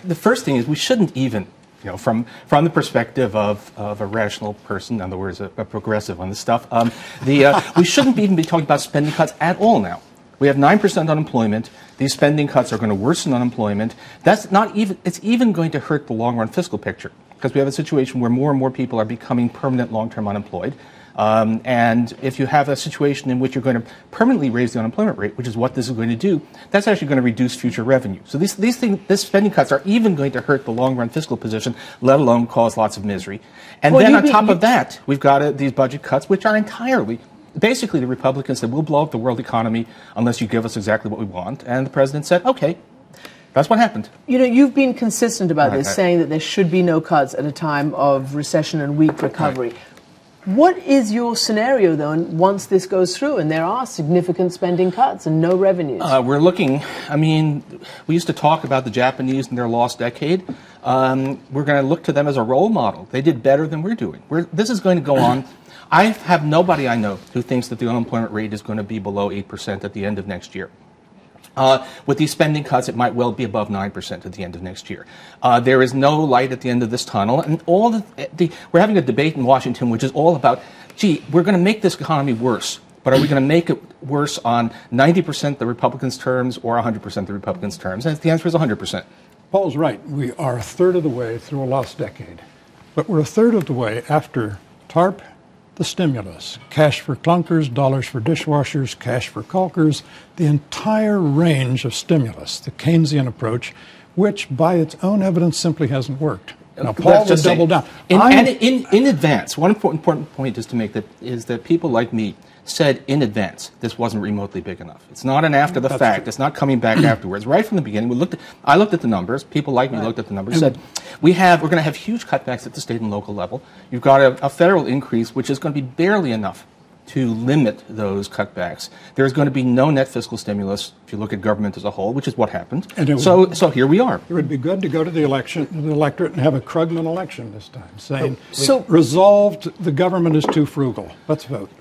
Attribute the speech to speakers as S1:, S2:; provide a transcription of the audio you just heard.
S1: the first thing is we shouldn't even, from the perspective of a rational person, in other words, a progressive on this stuff, we shouldn't even be talking about spending cuts at all now. We have 9% unemployment. These spending cuts are going to worsen unemployment. It's even going to hurt the long-run fiscal picture because we have a situation where more and more people are becoming permanent long-term unemployed. And if you have a situation in which you're going to permanently raise the unemployment rate, which is what this is going to do, that's actually going to reduce future revenue. So these spending cuts are even going to hurt the long-run fiscal position, let alone cause lots of misery. And then on top of that, we've got these budget cuts, which are entirely, basically the Republicans said, we'll blow up the world economy unless you give us exactly what we want. And the president said, okay. That's what happened. You've
S2: been consistent about this, saying that there should be no cuts at a time of recession and weak recovery. Right. What is your scenario, though, once this goes through and there are significant spending cuts and no revenues?
S1: We're looking, we used to talk about the Japanese and their lost decade. We're going to look to them as a role model. They did better than we're doing. This is going to go on. I have nobody I know who thinks that the unemployment rate is going to be below 8% at the end of next year. With these spending cuts, it might well be above 9% at the end of next year. There is no light at the end of this tunnel, and we're having a debate in Washington which is all about, gee, we're going to make this economy worse, but are we going to make it worse on 90% the Republicans' terms or 100% the Republicans' terms? And the answer is 100%.
S3: Paul's right. We are a third of the way through a lost decade, but we're a third of the way after TARP, the stimulus, cash for clunkers, dollars for dishwashers, cash for caulkers, the entire range of stimulus, the Keynesian approach, which by its own evidence simply hasn't worked. Now, Paul will double down.
S1: In advance, one important point is to make is that people like me said in advance this wasn't remotely big enough. It's not an after the fact. True. It's not coming back afterwards. Right from the beginning, I looked at the numbers. People like me looked at the numbers. Said we're going to have huge cutbacks at the state and local level. You've got a federal increase, which is going to be barely enough to limit those cutbacks. There's going to be no net fiscal stimulus if you look at government as a whole, which is what happened. So here we are.
S3: It would be good to go to the electorate, and have a Krugman election this time, saying, resolved, the government is too frugal. Let's vote.